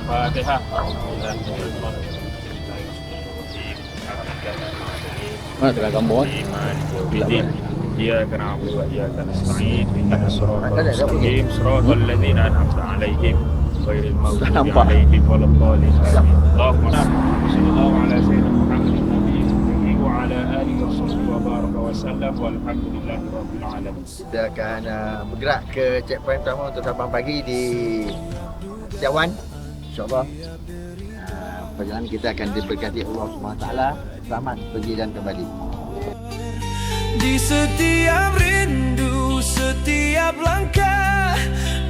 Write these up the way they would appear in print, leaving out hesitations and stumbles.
Fatihah. Mana tengah gambar? إياك نعبد وإياك نستعين اهدنا الصراط المستقيم صراط الذين أنعمت عليهم غير المغضوب عليهم ولا الضالين اللهم صل الله على سيدنا محمد النبي وعلى آله وصحبه وبارك وسلم والحمد لله رب العالمين. Kita akan bergerak ke checkpoint pertama untuk terbang pagi di Jawan, InsyaAllah. Perjalanan kita akan diberkati Allah SWT. Selamat pergi dan kembali. Di setiap rindu, setiap langkah,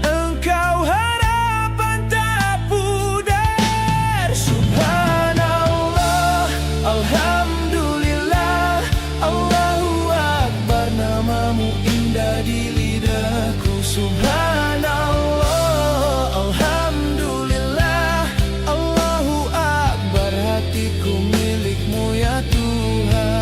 engkau harapan tak pudar. Subhanallah, alhamdulillah, Allahu Akbar, namamu indah di lidahku. Subhanallah, alhamdulillah, Allahu Akbar, hatiku milikmu ya Tuhan.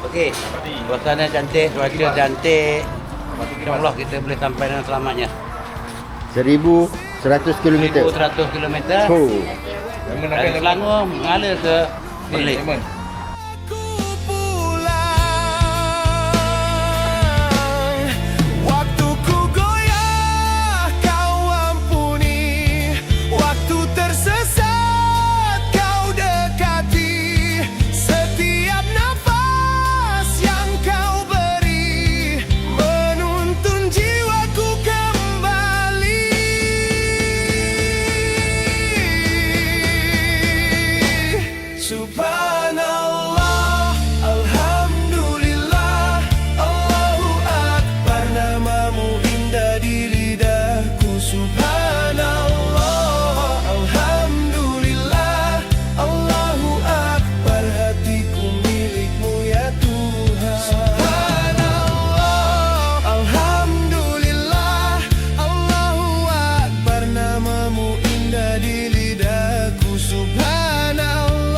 Okey, suasana cantik, cuaca cantik. InsyaAllah kita boleh sampai dengan selamatnya. 1100 km. 1,100 km. Oh. Dari Selangor mengalir ke Perlis. Aku pulang, waktuku goyah kau ampuni, waktu tersesat kau dekati, setiap nafas yang kau beri menuntun jiwaku kembali. Subhanallah, alhamdulillah, Allahu Akbar, namamu indah di lidahku. Subhanallah, alhamdulillah, Allahu Akbar, hatiku milikmu ya Tuhan. Subhanallah, alhamdulillah, Allahu Akbar, namamu indah di lidahku. Subhanallah,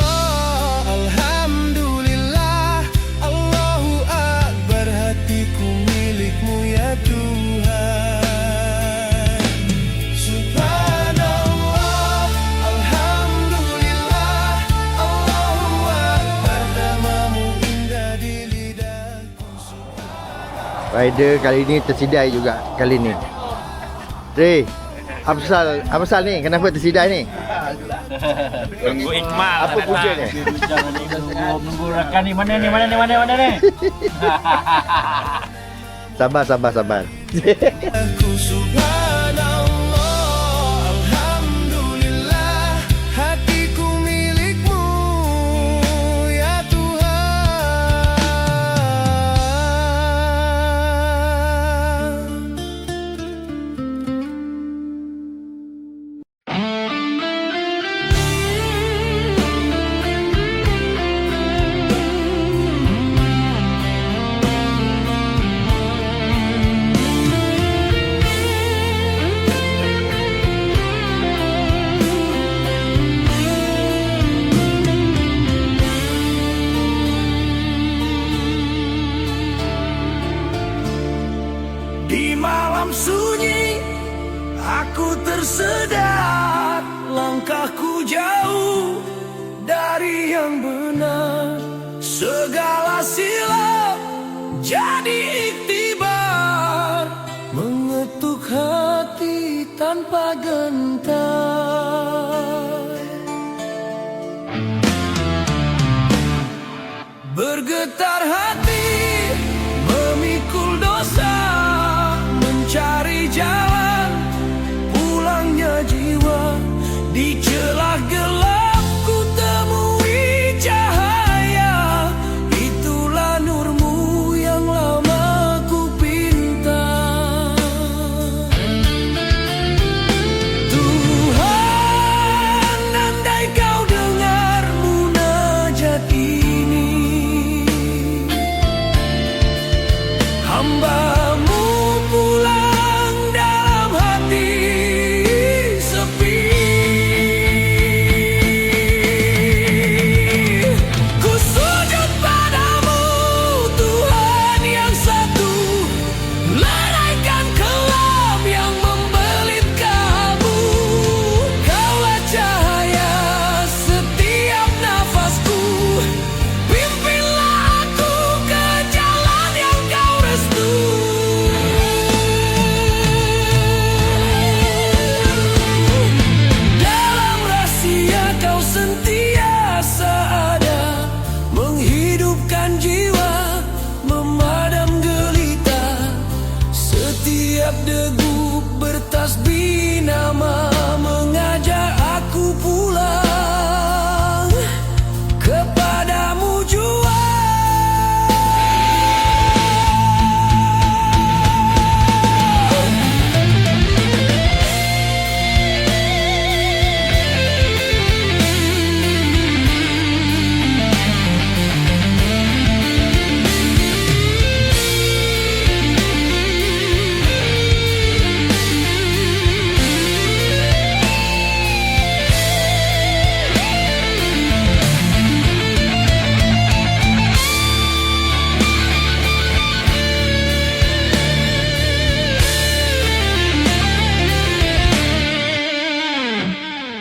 alhamdulillah, Allahu Akbar, hatiku milikmu ya Tuhan. Subhanallah, alhamdulillah, Allahu Akbar, namamu indah di lidahku. Rider kali ni tersidai juga kali ni. Ray, apa pasal ni? Kenapa tersidai ni? Tunggu Iqmal. Apa punca ni? Menunggu rakan ni. Mana ni? Sabar. Aku subhanallah, alhamdulillah, hatiku milikmu ya Tuhan. Di malam sunyi aku tersedak, langkahku jauh dari yang benar, segala silap jadi iktibar, mengetuk hati tanpa gentar, bergetar hati memikul dosa, mencari jalan pulangnya tasbih nama mengajak aku pulang kepadamu jua.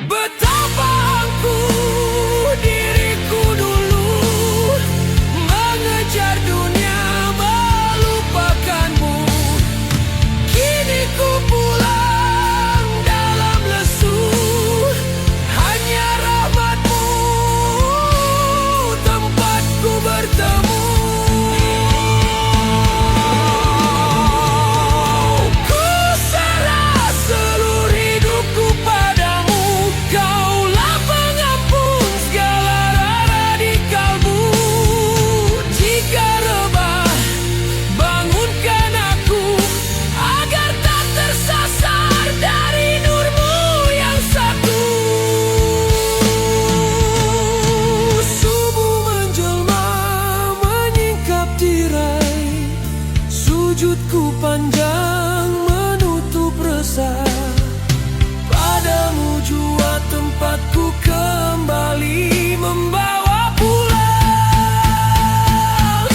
Betapa angkuh diriku dulu mengejar dunia melupakanmu. Kini ku pulang dalam lesu, hanya rahmatmu tempatku bertemu. Ku serah seluruh hidupku padamu, Kaulah pengampun segala radikalmu. Jika rebah, bangunkan aku agar tak tersasar dari nurmu yang satu. Subuh menjelma menyingkap tirai, sujudku panjang menutup resah. Padamu jua tempatku kembali membawa pulang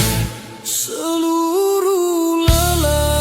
seluruh lelah.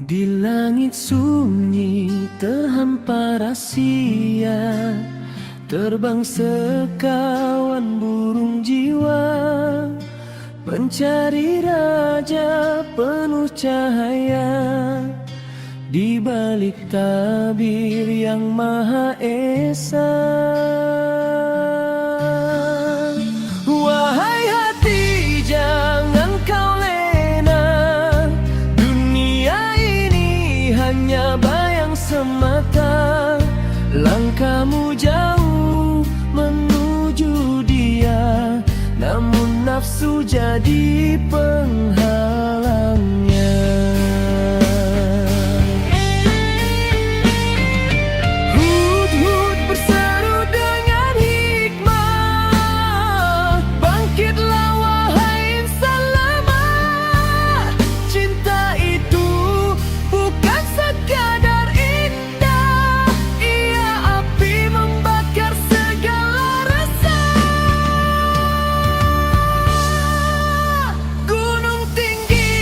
Di langit sunyi terhampar rahasia, terbang sekawan burung jiwa, mencari raja penuh cahaya di balik tabir yang Maha Esa. Wahai hati, jangan kau lena, dunia ini hanya bayang semata. Langkahmu jauh menuju dia, namun nafsu jadi penghalangnya. Hut-hut berseru dengan hikmah, bangkitlah wahai insan lama. Cinta itu bukan sekadar indah, ia api membakar segala rasa. Gunung tinggi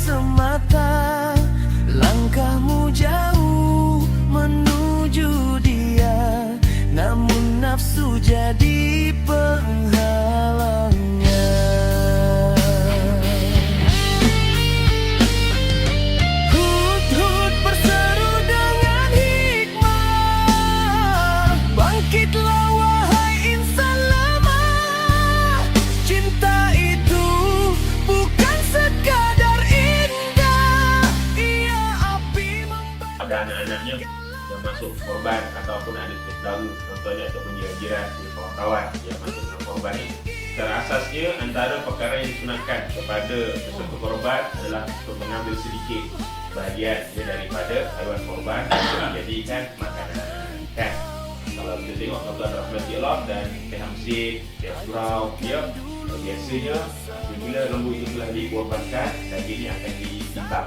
semata, langkahmu jauh menuju dia, namun nafsu jadi penghalangnya. Hut-hut berseru dengan hikmah, bangkitlah wahai insan lemah. Cinta itu bukan sekadar indah, ia api membara. Ada anak-anaknya yang masuk korban ataupun ada terdahulu, contohnya ataupun jiran-jiran, kawan-kawan yang masuk dalam korban ini. Secara asasnya antara perkara yang disunatkan kepada peserta korban adalah untuk mengambil sedikit bahagian daripada haiwan korban untuk dijadikan makanan. Kan? Kalau kita tengok tuan rahmati Allah dan Teh Hamzin, Teh Surau, dia biasanya bila lembu itu telah dikorbankan, dagingnya akan ditimbang.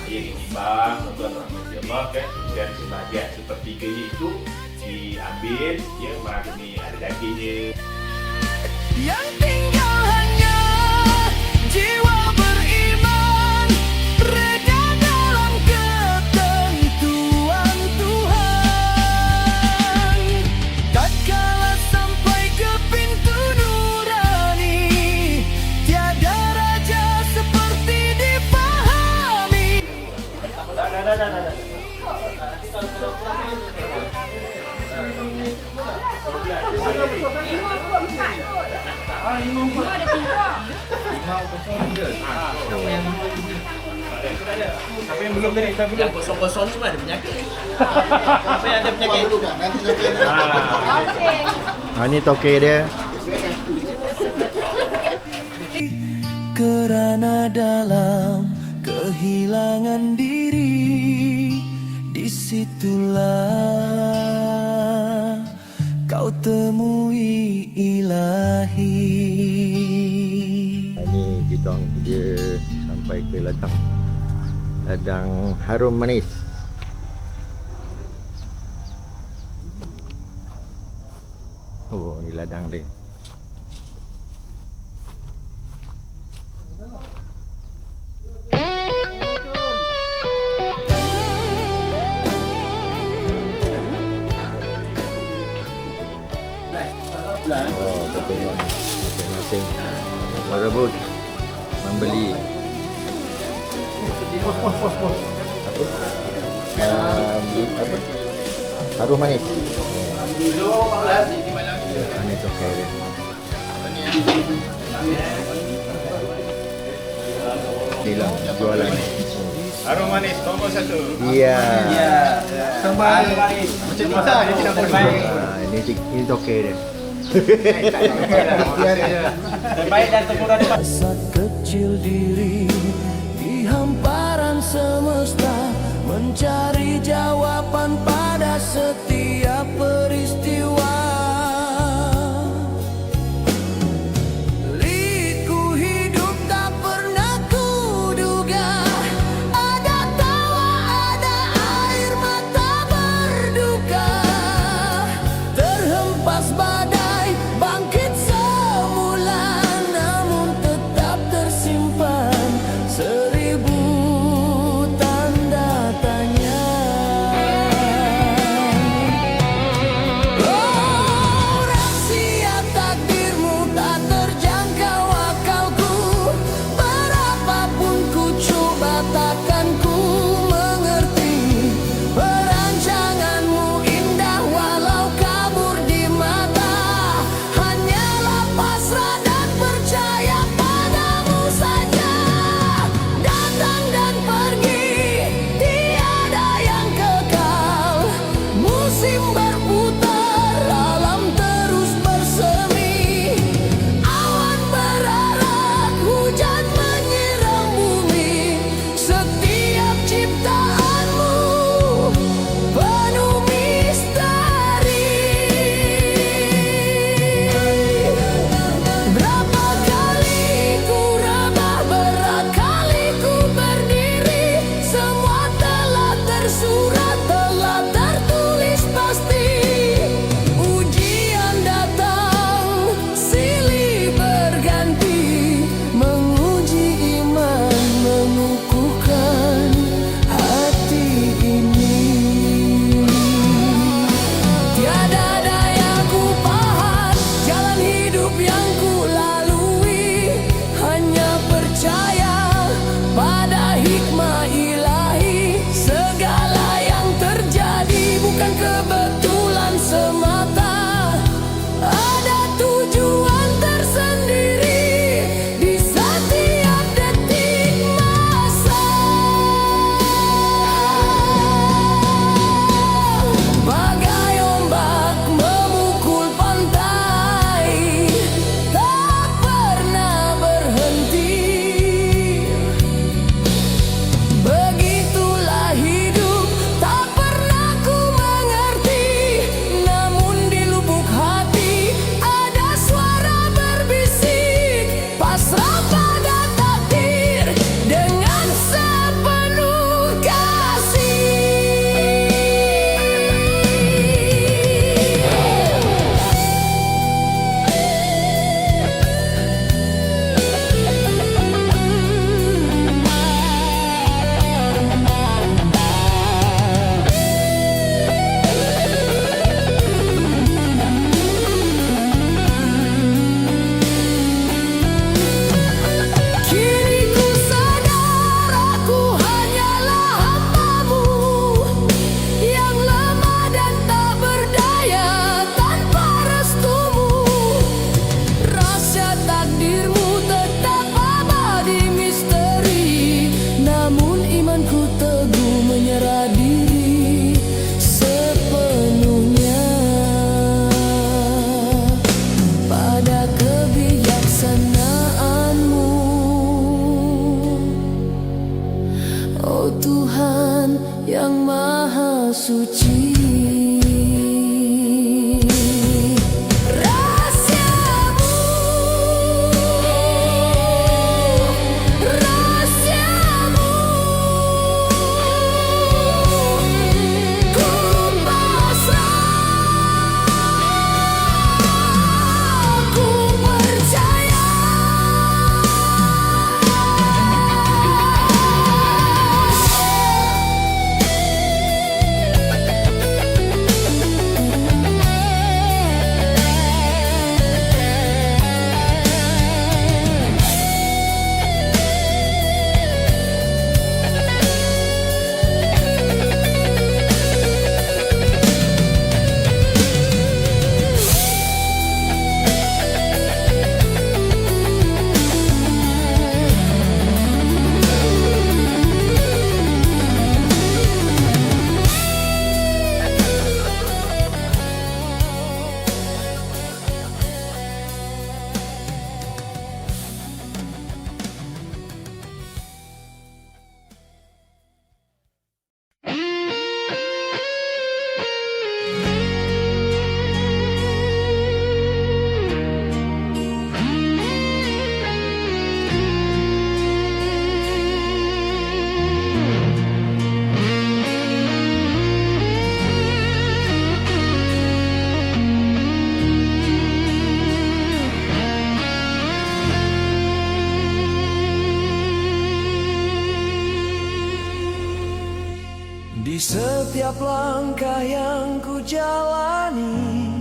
Ia ditimbang tuan rahmati Allah kan, kemudian sebahagian sepertiganya itu diambil, ya maka ni ada dagingnya. Yang tinggal hanya jiwa beriman, reda dalam ketentuan Tuhan. Tatkala sampai ke pintu nurani, tiada raja seperti dipahami. Yang kosong-kosong semua ada penyakit. Apa yang ada penyakit? Ini toke dia. Kerana dalam kehilangan diri, disitulah kau temui ilahi. Ini kita dia sampai ke ladang harum manis. Oh, ini ladang dia. Oh, betul masing-masing merebut, membeli apa? Harum manis. Manis okey dia. Inilah jualan. Harum manis nombor 1. Iya. Sambal manis. Macam kita dia tidak berbaik. Ini okey dia. Terbaik dan termurah di Saat kecil diri di hamparan semesta, mencari jawaban pada setiap peristiwa. Liku hidup tak pernah kuduga, ada tawa, ada air mata berduka, terhempas badai, bangkit semula, namun tetap tersimpan seribu tanda tanya. yang maha suci. Rahasiamu, rahasiamu, ku pasrah, ku percaya. Di setiap langkah yang ku jalani,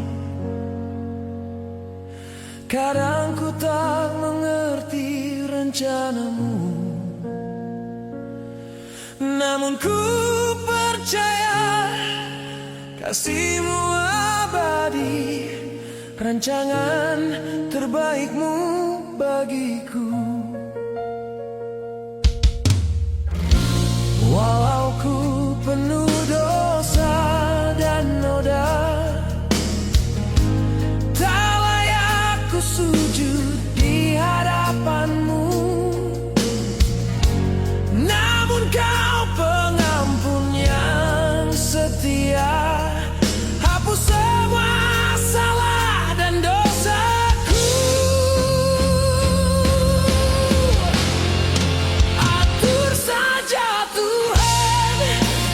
kadang ku tak mengerti rencanamu, namun ku percaya kasihmu abadi, rancangan terbaikmu bagiku. Walau ku penuh dosa dan noda, tak layak ku sujud di hadapanmu, namun kau pengampun yang setia, hapus semua salah dan dosaku. Atur saja Tuhan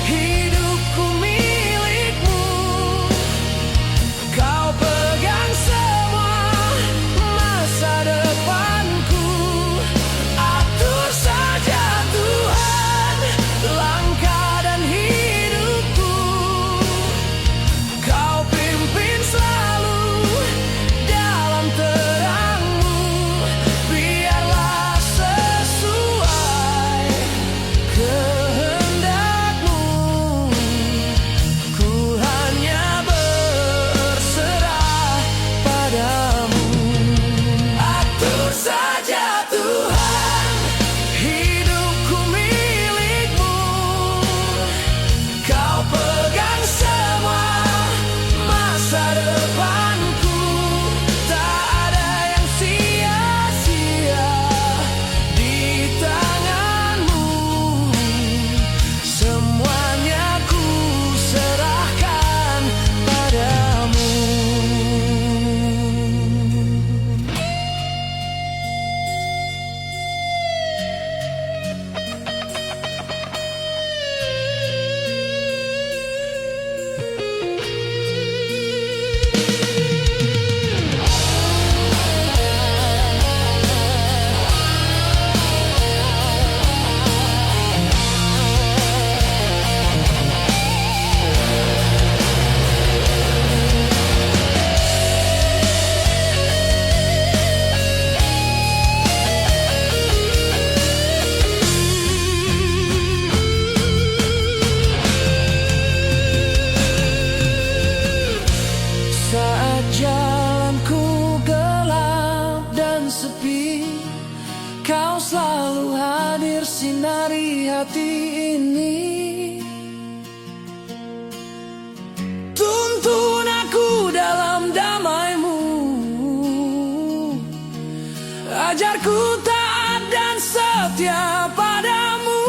hidupku milikmu, kau pegang semua masa depanku. Atur saja Tuhan langkah dan hidupku, kau pimpin selalu dalam terangmu, biarlah sesuai kehendakmu. Ku hanya berserah padamu. Atur saja Tuhan hidupku milikmu, kau pegang semua masa depanku. Tak ada yang sia-sia di tanganmu, semuanya ku serahkan padamu. Saat jalanku gelap dan sepi, kau selalu hadir sinari hati ini. Tuntun aku dalam damai-Mu, ajarku taat dan setia padamu.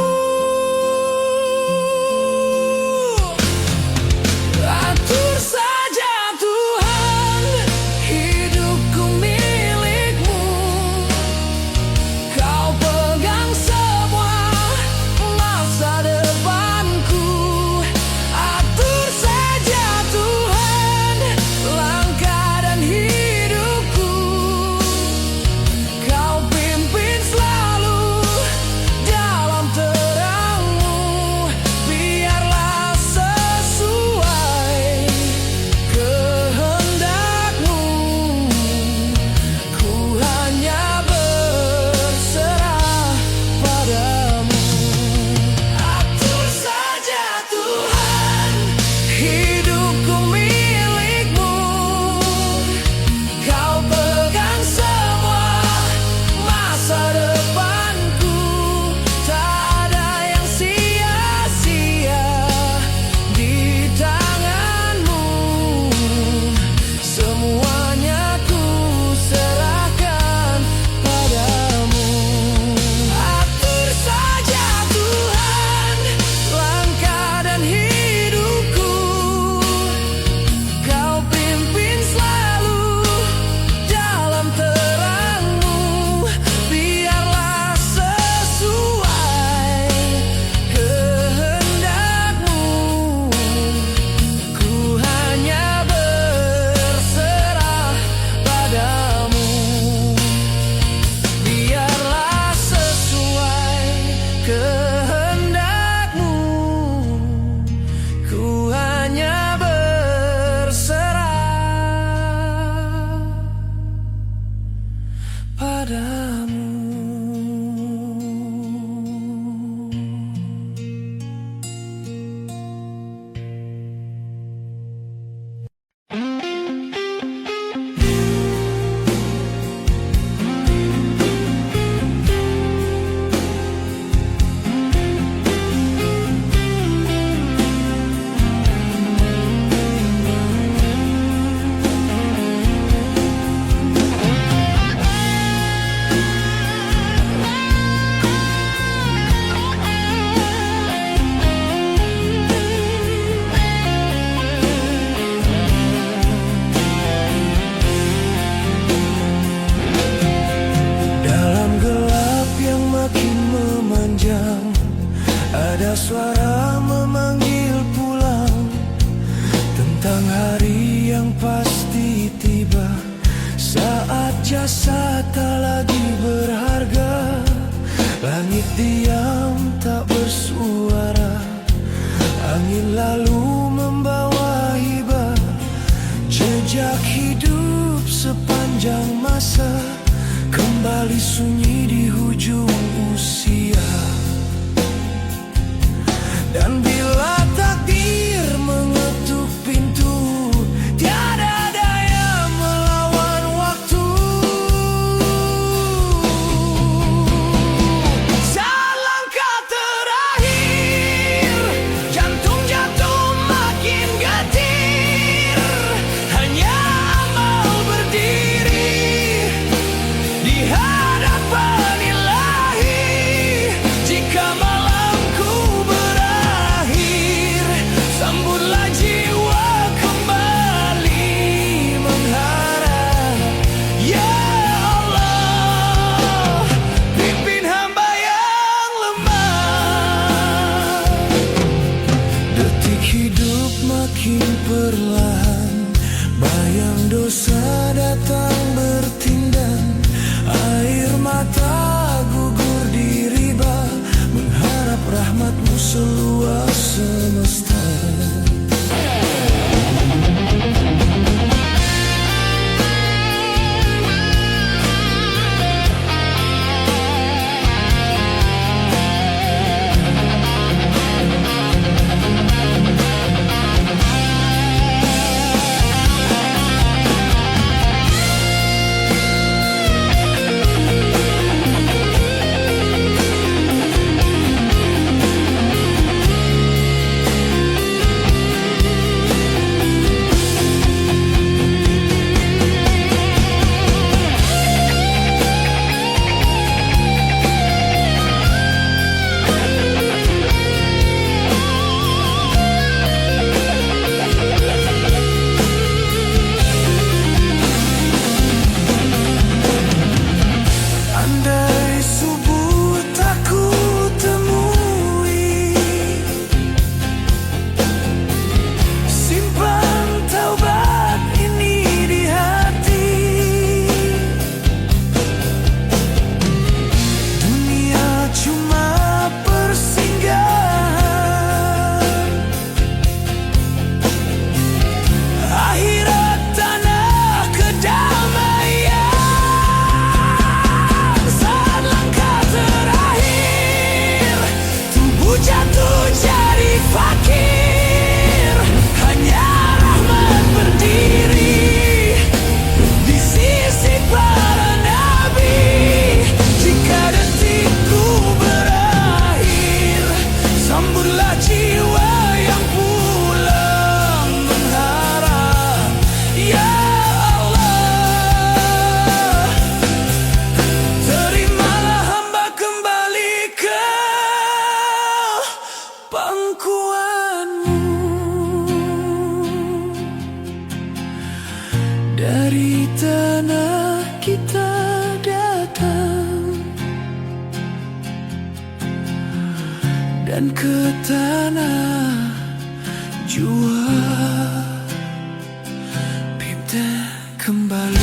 ada suara memanggil pulang, tentang hari yang pasti tiba, saat jasa tak lagi berharga. Langit diam tak bersuara, angin lalu membawa hibah, jejak hidup sepanjang masa kembali sunyi di hujung usia. Dan bila takdir mengetuk pintu, tiada daya melawan waktu. Saat langkah terakhir, jantung jatuh makin getir, hanya amal berdiri di hadapan Ilahi. Jika malamku berakhir, sambutlah jiwa kembali mengharap. Ya Allah, pimpin hamba yang lemah. Detik hidup makin perlahan, bayang dosa datang bertindak, air mata gugur di riba, mengharap rahmatmu seluas semesta. Andai subuh tak ku temui, simpan taubat ini di hati. Dunia cuma persinggahan, akhirat tanah kedamaian. Saat langkah terakhir, tubuh jatuh jadi fakir, hanya rahmat berdiri di sisi para nabi. Jika detikku berakhir, sambutlah jiwa yang pulang mengharap. Ya Allah, terimalah hamba kembali ke pangkuanmu. Dari tanah kita datang, dan ke tanah jua kita kembali.